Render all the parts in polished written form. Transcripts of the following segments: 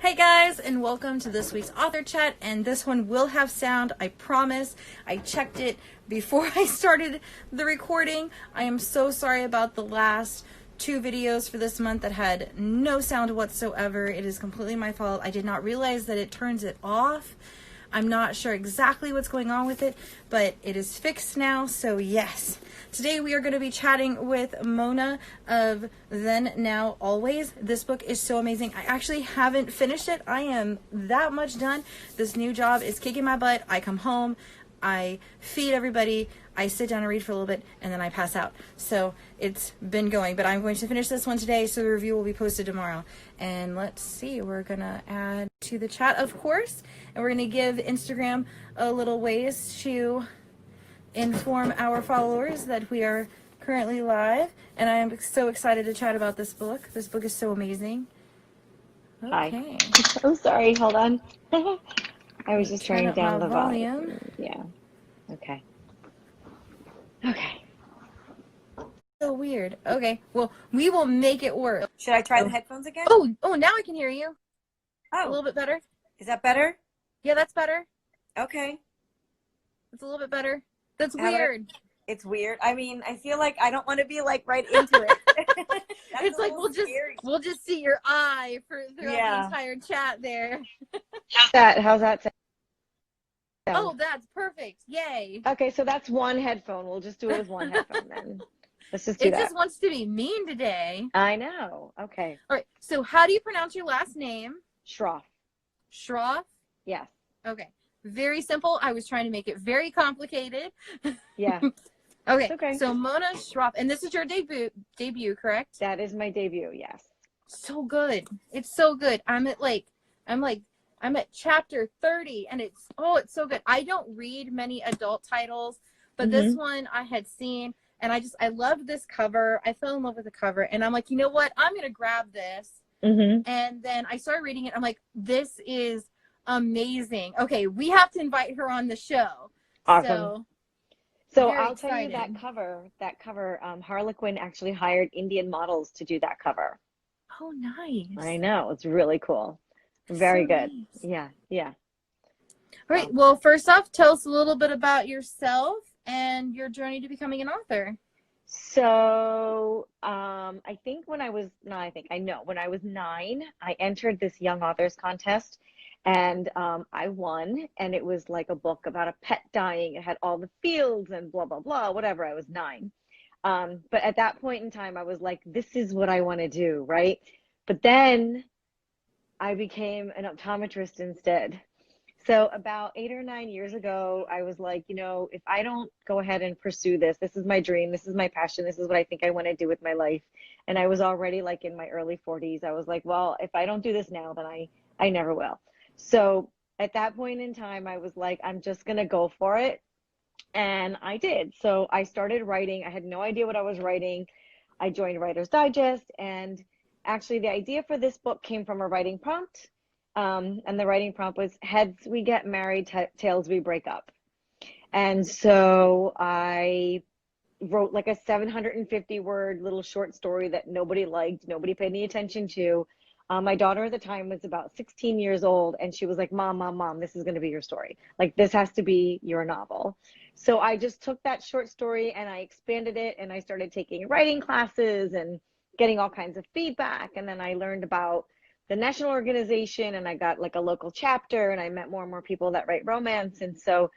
Hey guys, and welcome to this week's author chat. And this one will have sound, I promise. I checked it before I started the recording. I am so sorry about the last two videos for this month that had no sound whatsoever. It is completely my fault. I did not realize that it turns it off. I'm not sure exactly what's going on with it, but it is fixed now, so yes. Today we are going to be chatting with Mona of Then, Now, Always. This book is so amazing. I actually haven't finished it. I am that much done. This new job is kicking my butt. I come home, I feed everybody, I sit down and read for a little bit, and then I pass out. So it's been going, but I'm going to finish this one today, so the review will be posted tomorrow. And let's see, we're going to add to the chat, of course, and we're going to give Instagram a little ways to inform our followers that we are currently live. And I am so excited to chat about this book. This book is so amazing. Hi. Okay. I'm sorry, hold on. I was just Turn turning up my down the volume. Yeah. Okay. Okay. So weird. Okay, well, we will make it work. Should I try the headphones again? Oh, now I can hear you. A Oh, little bit better. is that better? Yeah, that's better. Okay. It's a little bit better. That's How about- weird. It's weird. I mean, I feel like I don't want to be like right into it. That's It's a like little scary. we'll just see your eye throughout the Yeah. entire chat there. How's that sound? Oh, that's perfect. Yay. Okay, so that's one headphone. We'll just do it with one headphone then. Let's just do It that. just wants to be mean today. I know. Okay. All right. So how do you pronounce your last name? Schroff. Schroff? Yes. Okay. Very simple. I was trying to make it very complicated. Yeah. Okay. Okay. So Mona Schroff, and this is your debut, correct? That is my debut, yes. So good. It's so good. I'm at chapter 30 and it's so good. I don't read many adult titles, but this one I had seen and I loved this cover. I fell in love with the cover and I'm like, you know what? I'm going to grab this. And then I started reading it. I'm like, this is amazing. Okay. We have to invite her on the show. Awesome. So very I'll tell you excited. that cover, Harlequin actually hired Indian models to do that cover. Oh, nice. I know. It's really cool. Very So good. nice. Yeah. All right. Well, first off, tell us a little bit about yourself and your journey to becoming an author. So, I know when I was 9, I entered this young authors contest and I won. And it was like a book about a pet dying. It had all the fields and blah, blah, blah, whatever. I was 9. But at that point in time, I was like, this is what I want to do, right? But then I became an optometrist instead. So about 8 or 9 years ago, I was like, if I don't go ahead and pursue this, this is my dream, this is my passion, this is what I think I want to do with my life. And I was already like in my early 40s. I was like, well, if I don't do this now, then I never will. So at that point in time, I was like, I'm just going to go for it. And I did. So I started writing. I had no idea what I was writing. I joined Writer's Digest. And actually, the idea for this book came from a writing prompt. And the writing prompt was heads we get married, tails we break up. And so I wrote like a 750-word little short story that nobody liked, nobody paid any attention to. My daughter at the time was about 16 years old, and she was like, Mom, this is going to be your story. Like, this has to be your novel. So I just took that short story and I expanded it, and I started taking writing classes and getting all kinds of feedback. And then I learned about the national organization, and I got like a local chapter, and I met more and more people that write romance. And so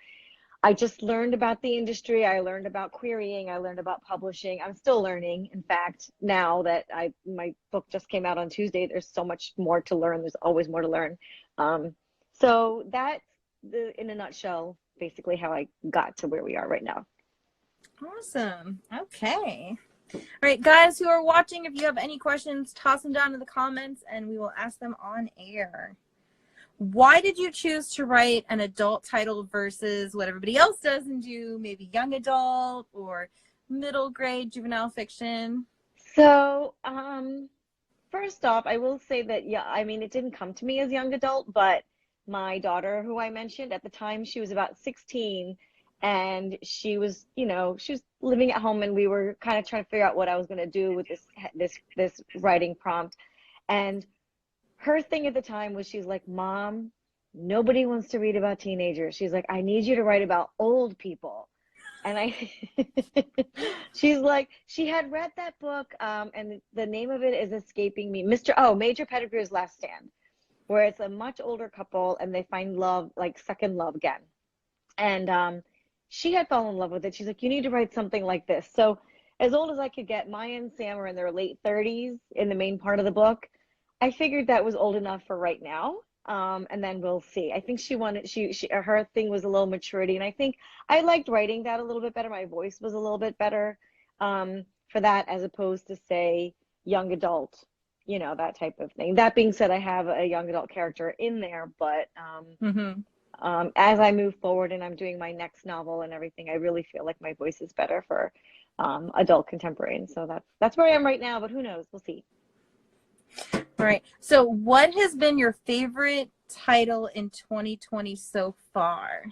I just learned about the industry. I learned about querying. I learned about publishing. I'm still learning. In fact, now that my book just came out on Tuesday, there's so much more to learn. There's always more to learn. So that's in a nutshell, basically how I got to where we are right now. Awesome. Okay. All right, guys who are watching, if you have any questions, toss them down in the comments and we will ask them on air. Why did you choose to write an adult title versus what everybody else does and do, maybe young adult or middle grade juvenile fiction? So, first off, I will say that, it didn't come to me as young adult, but my daughter, who I mentioned at the time, she was about 16. And she was living at home, and we were kind of trying to figure out what I was going to do with this writing prompt. And her thing at the time was she's like, Mom, nobody wants to read about teenagers. She's like, I need you to write about old people. And I, she's like, she had read that book, and the name of it is escaping me. Major Pettigrew's Last Stand, where it's a much older couple and they find love, like second love again. And she had fallen in love with it. She's like, you need to write something like this. So as old as I could get, Maya and Sam are in their late 30s in the main part of the book. I figured that was old enough for right now. And then we'll see. I think her thing was a little maturity. And I think I liked writing that a little bit better. My voice was a little bit better for that, as opposed to, say, young adult, that type of thing. That being said, I have a young adult character in there, but as I move forward and I'm doing my next novel and everything, I really feel like my voice is better for adult contemporary. And so that's where I am right now, but who knows? We'll see. All right. So what has been your favorite title in 2020 so far?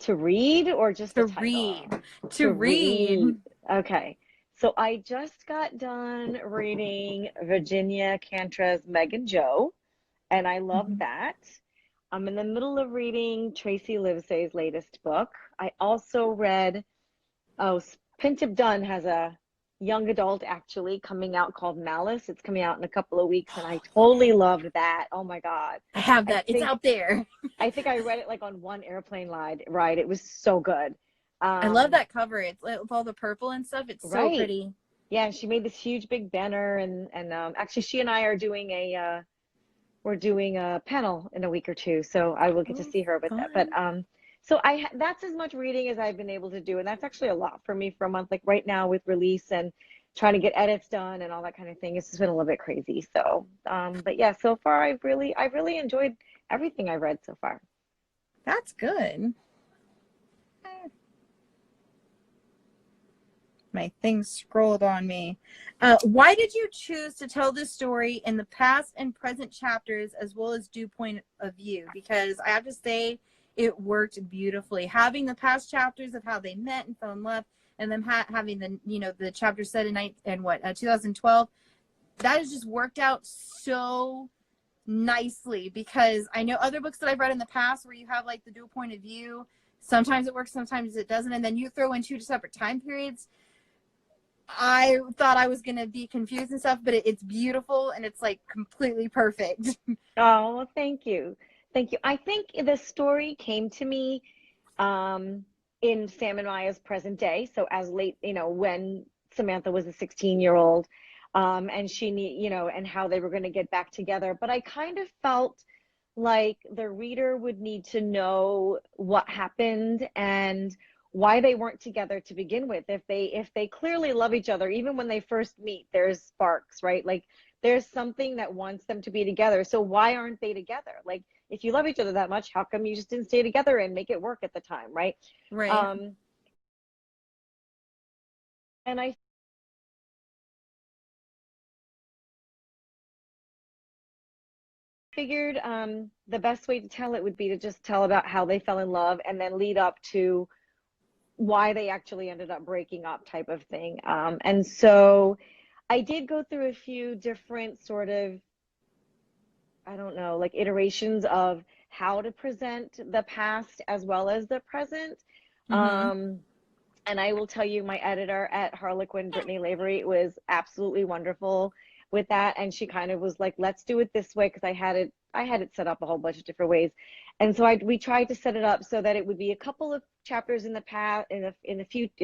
To read or just To the title? read. To read. Okay. So I just got done reading Virginia Cantra's Meg and Joe, and I love that. I'm in the middle of reading Tracy Livesay's latest book. I also read, Pintip Dunn has a young adult actually coming out called Malice. It's coming out in a couple of weeks, and I totally loved that. Oh my God. I have that. It's out there. I think I read it like on one airplane ride. It was so good. I love that cover. It's with all the purple and stuff. It's so pretty. Yeah, she made this huge big banner, and actually she and I are doing we're doing a panel in a week or two, so I will get to see her with that. But so that's as much reading as I've been able to do, and that's actually a lot for me for a month. Like right now with release and trying to get edits done and all that kind of thing, it's just been a little bit crazy. So, but yeah, so far I've really enjoyed everything I've read so far. That's good. My thing scrolled on me. Why did you choose to tell this story in the past and present chapters as well as due point of view? Because I have to say, it worked beautifully. Having the past chapters of how they met and fell in love, and then having the chapter set in 2012, that has just worked out so nicely. Because I know other books that I've read in the past where you have like the dual point of view. Sometimes it works, sometimes it doesn't, and then you throw in two separate time periods. I thought I was going to be confused and stuff, but it's beautiful and it's like completely perfect. Oh, thank you. Thank you. I think the story came to me in Sam and Maya's present day. So as late, when Samantha was a 16-year-old and she and how they were going to get back together. But I kind of felt like the reader would need to know what happened and why they weren't together to begin with. If they clearly love each other, even when they first meet, there's sparks, right? Like there's something that wants them to be together. So why aren't they together? Like if you love each other that much, how come you just didn't stay together and make it work at the time, right? Right. And I figured the best way to tell it would be to just tell about how they fell in love and then lead up to why they actually ended up breaking up type of thing. And so I did go through a few different sort of, I don't know, like iterations of how to present the past as well as the present. And I will tell you, my editor at Harlequin, Brittany Lavery, was absolutely wonderful with that. And she kind of was like, let's do it this way, because I had it set up a whole bunch of different ways. And so we tried to set it up so that it would be a couple of chapters in the past, in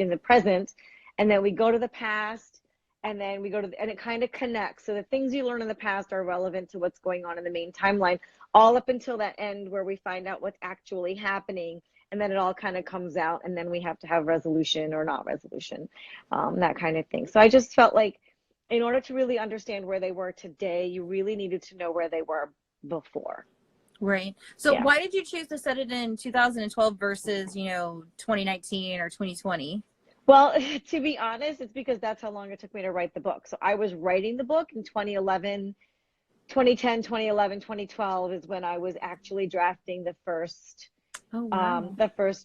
the present, and then we go to the past, and then we go to and it kind of connects. So the things you learn in the past are relevant to what's going on in the main timeline, all up until that end where we find out what's actually happening, and then it all kind of comes out, and then we have to have resolution or not resolution, that kind of thing. So I just felt like in order to really understand where they were today, you really needed to know where they were before. Right. So why did you choose to set it in 2012 versus, 2019 or 2020? Well, to be honest, it's because that's how long it took me to write the book. So I was writing the book in 2011, 2010, 2011, 2012 is when I was actually drafting the first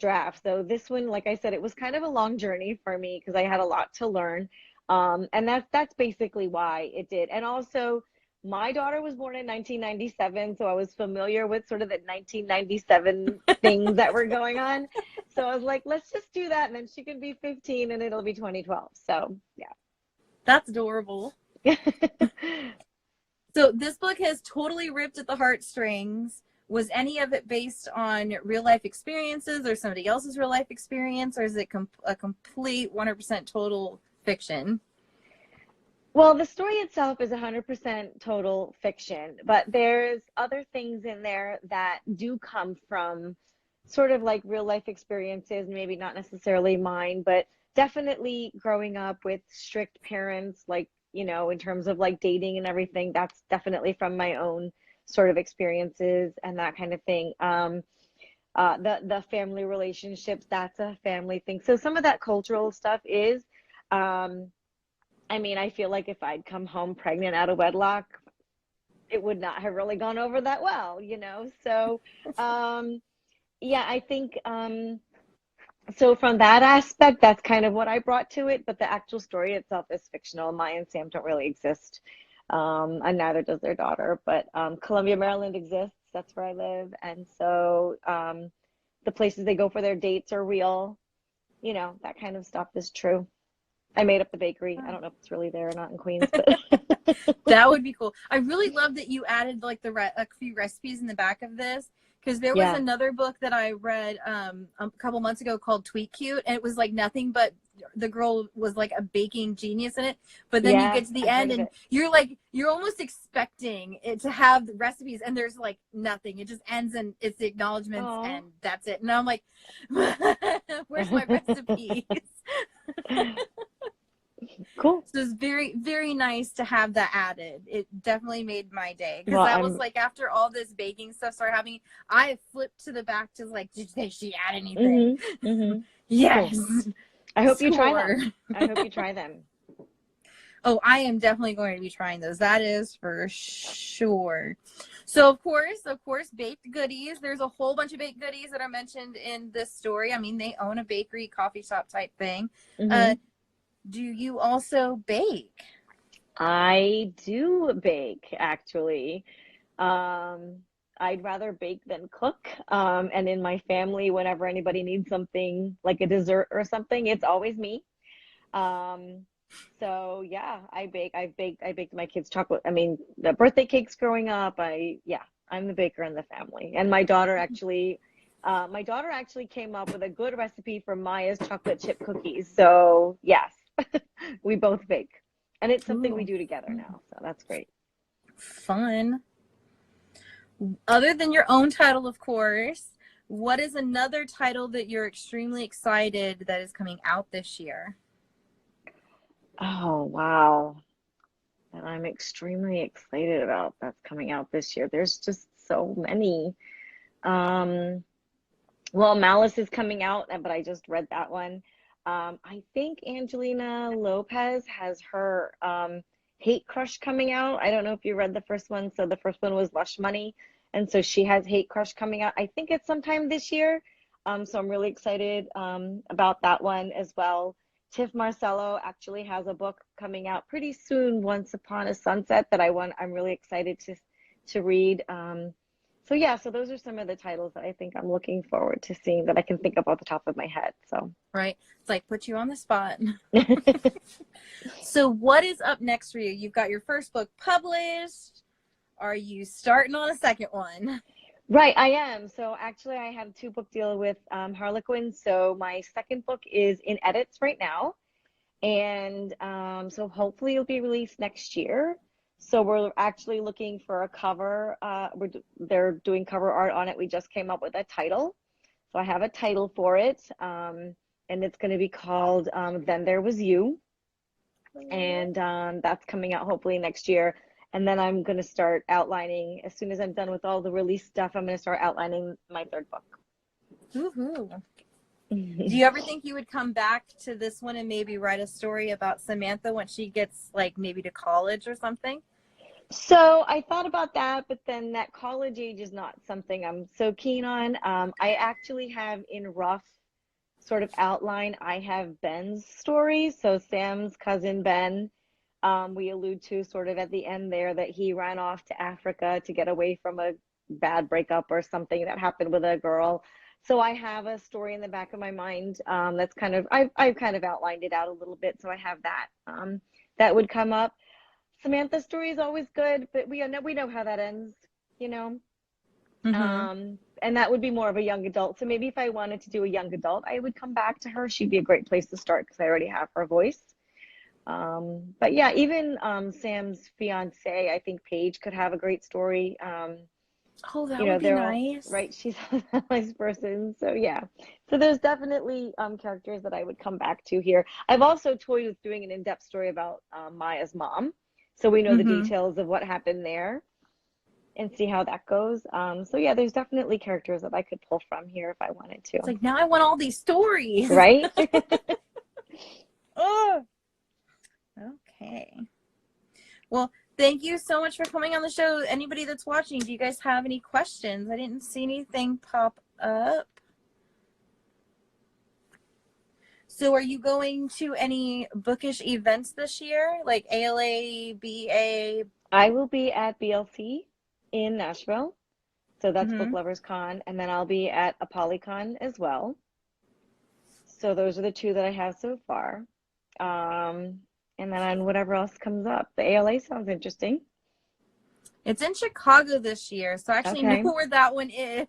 draft. So this one, like I said, it was kind of a long journey for me because I had a lot to learn. And that's basically why it did. And also my daughter was born in 1997, so I was familiar with sort of the 1997 things that were going on. So I was like, let's just do that, and then she can be 15 and it'll be 2012. So, That's adorable. yeah. So this book has totally ripped at the heartstrings. Was any of it based on real life experiences or somebody else's real life experience, or is it a complete 100% total fiction? Well, the story itself is 100% total fiction, but there's other things in there that do come from sort of like real life experiences, maybe not necessarily mine, but definitely growing up with strict parents, like, in terms of like dating and everything, that's definitely from my own sort of experiences and that kind of thing. The family relationships, that's a family thing. So some of that cultural stuff is, I mean, I feel like if I'd come home pregnant out of wedlock, it would not have really gone over that well, So, yeah, I think, so from that aspect, that's kind of what I brought to it. But the actual story itself is fictional. Maya and Sam don't really exist, and neither does their daughter. But Columbia, Maryland exists. That's where I live, and so the places they go for their dates are real. That kind of stuff is true. I made up the bakery. I don't know if it's really there or not in Queens, but That would be cool. I really love that you added like a few recipes in the back of this, because there was Yeah. another book that I read a couple months ago called Tweet Cute, and it was like nothing but the girl was like a baking genius in it. But then you get to the I've end heard of and it. you're almost expecting it to have the recipes, and there's like nothing. It just ends and it's the acknowledgments Aw. and that's it. And I'm like, where's my recipes? Cool. So it's very, very nice to have that added. It definitely made my day, because Well, that was like after all this baking stuff started happening, I flipped to the back to like, did she add anything? Yes. Cool. I hope you try Score. them. I hope you try them. Oh, I am definitely going to be trying those. That is for sure. So of course, baked goodies. There's a whole bunch of baked goodies that are mentioned in this story. I mean, they own a bakery, coffee shop type thing. Do you also bake? I do bake, actually. I'd rather bake than cook. And in my family, whenever anybody needs something like a dessert or something, it's always me. So yeah, I bake. I baked my kids chocolate. I mean, the birthday cakes growing up. I'm the baker in the family. And my daughter actually came up with a good recipe for Maya's chocolate chip cookies. So yes, we both bake. And it's something we do together now. So that's great. Fun. Other than your own title, of course, what is another title that you're extremely excited that is coming out this year? Oh, wow. That I'm extremely excited about that's coming out this year. There's just so many. Well, Malice is coming out, but I just read that one. I think Angelina Lopez has her Hate Crush coming out. I don't know if you read the first one. So the first one was Lush Money. And so she has Hate Crush coming out. I think it's sometime this year. So I'm really excited about that one as well. Tiff Marcello actually has a book coming out pretty soon, Once Upon a Sunset, that I'm really excited to read. So yeah, so those are some of the titles that I think I'm looking forward to seeing that I can think of off the top of my head. So Right. It's like put you on the spot. So what is up next for you? You've got your first book published. Are you starting on a second one? Right, I am. So actually I have a 2-book deal with Harlequin. So my second book is in edits right now. And so hopefully it'll be released next year. So we're actually looking for a cover. They're doing cover art on it. We just came up with a title. So I have a title for it. And it's going to be called Then There Was You. And that's coming out hopefully next year. And then I'm going to start outlining, as soon as I'm done with all the release stuff, I'm going to start outlining my third book. Woohoo. Do you ever think you would come back to this one and maybe write a story about Samantha when she gets like maybe to college or something? So I thought about that, but then that college age is not something I'm so keen on. I actually have in rough sort of outline, I have Ben's story. So Sam's cousin Ben, We allude to sort of at the end there that he ran off to Africa to get away from a bad breakup or something that happened with a girl. So I have a story in the back of my mind that's kind of I've kind of outlined it out a little bit. So I have that that would come up. Samantha's story is always good, but we know how that ends, you know. And that would be more of a young adult. So maybe if I wanted to do a young adult, I would come back to her. She'd be a great place to start because I already have her voice. But yeah, even Sam's fiance, I think Paige could have a great story. Oh, that You know, would be they're all, nice. right? She's a nice person. So yeah. So there's definitely characters that I would come back to here. I've also toyed with doing an in-depth story about Maya's mom. So we know the details of what happened there and see how that goes. So yeah, there's definitely characters that I could pull from here if I wanted to. It's like, now I want all these stories. Right? Oh. Okay. Well, thank you so much for coming on the show. Anybody that's watching, do you guys have any questions? I didn't see anything pop up. So are you going to any bookish events this year? Like ALA, BA? I will be at BLC in Nashville. So that's Book Lovers Con. And then I'll be at ApollyCon as well. So those are the two that I have so far. And then on whatever else comes up. The ALA sounds interesting. It's in Chicago this year, so I actually know where that one is.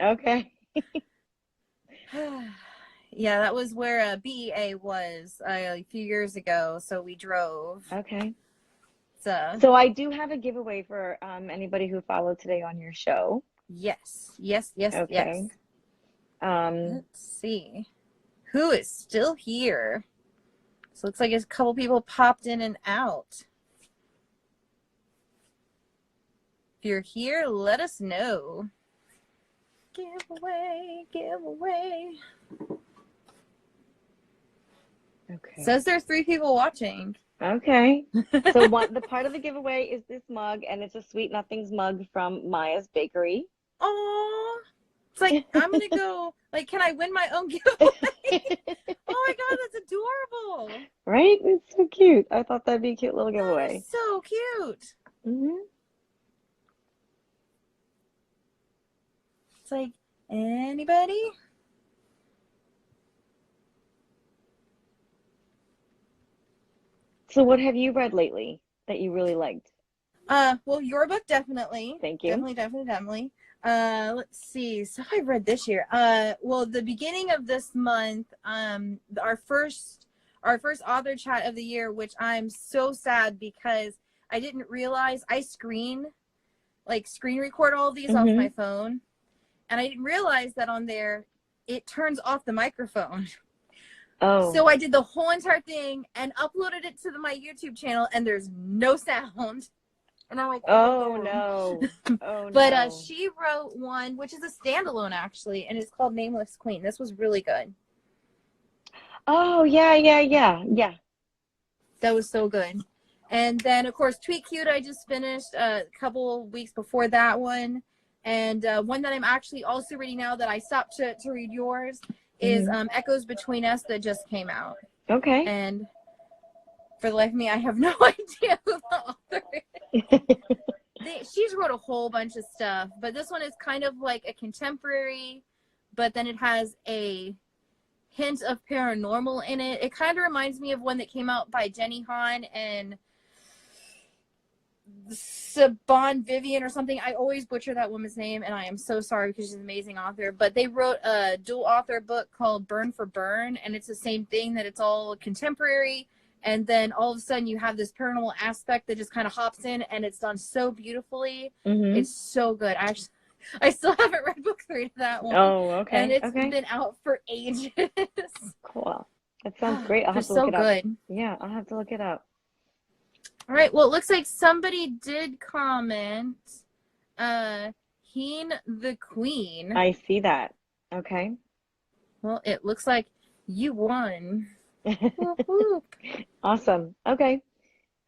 Okay. Yeah, that was where BEA was a few years ago, so we drove. Okay. So I do have a giveaway for anybody who followed today on your show. Yes. Okay. Let's see. Who is still here? So it looks like a couple people popped in and out. If you're here, let us know. Giveaway. Okay. Says there's 3 people watching. Okay. So the part of the giveaway is this mug, and it's a Sweet Nothings mug from Maya's Bakery. Oh, it's like, I'm going to go, like, can I win my own giveaway? Oh my God, that's adorable. Right? It's so cute. I thought that'd be a cute little giveaway. So cute. It's like, anybody? So what have you read lately that you really liked? Well, your book, definitely. Thank you. Definitely. Let's see. So I've read this year. Well, the beginning of this month, our first author chat of the year, which I'm so sad because I didn't realize I screen record all of these off my phone, and I didn't realize that on there it turns off the microphone. Oh. So I did the whole entire thing and uploaded it to my YouTube channel, and there's no sound. And I'm like, oh no. Oh no. But she wrote one, which is a standalone actually, and it's called Nameless Queen. This was really good. Oh yeah. That was so good. And then of course Tweet Cute I just finished a couple weeks before that one. And one that I'm actually also reading now that I stopped to read yours is Echoes Between Us that just came out. Okay. And for the life of me, I have no idea who the author is. She's wrote a whole bunch of stuff, but this one is kind of like a contemporary, but then it has a hint of paranormal in it. It kind of reminds me of one that came out by Jenny Han and Saban Vivian or something. I always butcher that woman's name, and I am so sorry because she's an amazing author. But they wrote a dual author book called Burn for Burn, and it's the same thing, that it's all contemporary, and then all of a sudden you have this paranormal aspect that just kind of hops in, and it's done so beautifully. It's so good. I still haven't read book 3 of that one. Oh, okay. And it's been out for ages. Cool. That sounds great. I'll have to so look it up. good. Yeah, I'll have to look it up. All right. Well, it looks like somebody did comment. Heen the Queen. I see that. Okay. Well, it looks like you won. Whoop, whoop. Awesome. Okay.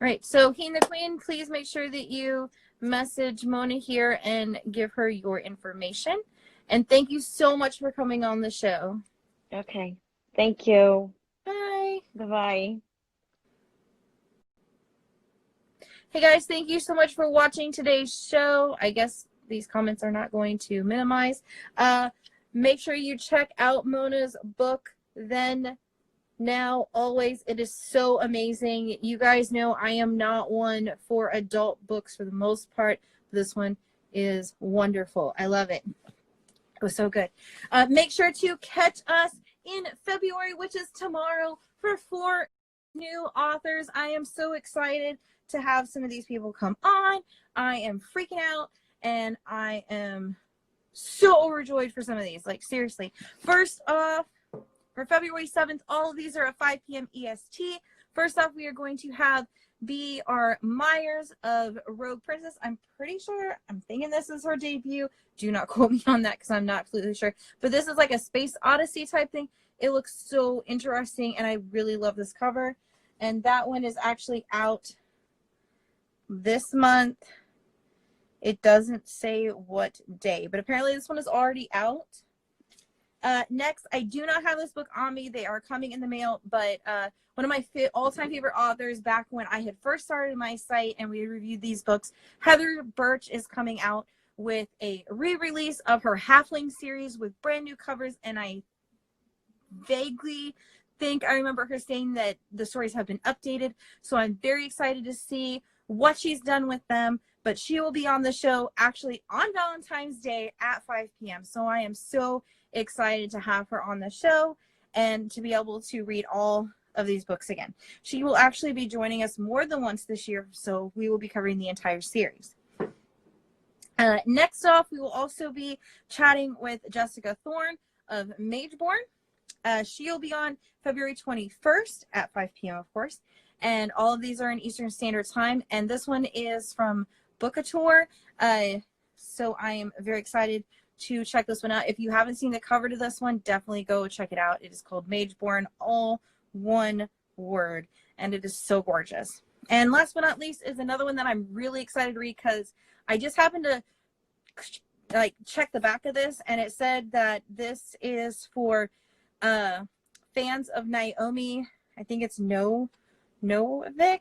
All right. So, Heen the Queen, please make sure that you message Mona here and give her your information. And thank you so much for coming on the show. Okay. Thank you. Bye. Bye-bye. Hey guys, thank you so much for watching today's show. I guess these comments are not going to minimize. Make sure you check out Mona's book, Then, Now, Always. It is so amazing. You guys know I am not one for adult books for the most part. This one is wonderful. I love it. It was so good. Make sure to catch us in February, which is tomorrow, for 4 new authors. I am so excited to have some of these people come on. I am freaking out, and I am so overjoyed for some of these. Like, seriously. First off, for February 7th, all of these are at 5 p.m. EST. First off, we are going to have B.R. Myers of Rogue Princess. I'm thinking this is her debut. Do not quote me on that because I'm not completely sure. But this is like a space odyssey type thing. It looks so interesting, and I really love this cover. And that one is actually out this month. It doesn't say what day, but apparently this one is already out. Next, I do not have this book on me. They are coming in the mail, but one of my all-time favorite authors back when I had first started my site and we reviewed these books, Heather Birch, is coming out with a re-release of her Halfling series with brand new covers, and I vaguely think I remember her saying that the stories have been updated, so I'm very excited to see what she's done with them. But she will be on the show actually on Valentine's Day at 5 p.m. So I am so excited to have her on the show and to be able to read all of these books again. She will actually be joining us more than once this year, so we will be covering the entire series. Next off, we will also be chatting with Jessica Thorne of Mageborn. She'll be on February 21st at 5 p.m., of course. And all of these are in Eastern Standard Time. And this one is from Bookouture. So I am very excited to check this one out. If you haven't seen the cover to this one, definitely go check it out. It is called Mageborn, all one word. And it is so gorgeous. And last but not least is another one that I'm really excited to read because I just happened to check the back of this, and it said that this is for fans of Naomi. I think it's Novik,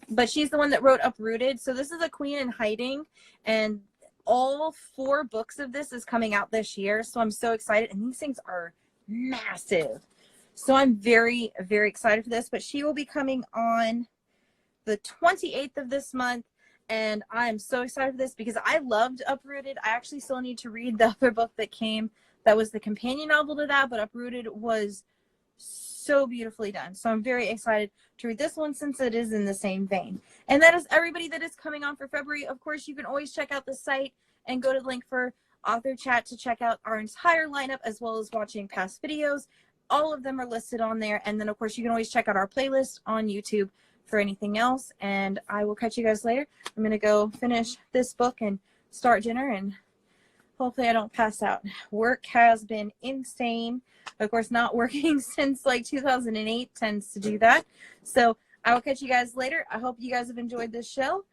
but she's the one that wrote Uprooted. So this is A Queen in Hiding, and all 4 books of this is coming out this year. So I'm so excited, and these things are massive. So I'm very, very excited for this, but she will be coming on the 28th of this month. And I'm so excited for this because I loved Uprooted. I actually still need to read the other book that came that was the companion novel to that, but Uprooted was so beautifully done. So I'm very excited to read this one since it is in the same vein. And that is everybody that is coming on for February. Of course, you can always check out the site and go to the link for Author Chat to check out our entire lineup as well as watching past videos. All of them are listed on there. And then, of course, you can always check out our playlist on YouTube for anything else. And I will catch you guys later. I'm going to go finish this book and start dinner, and hopefully I don't pass out. Work has been insane. Of course, not working since like 2008 tends to do that. So I will catch you guys later. I hope you guys have enjoyed this show.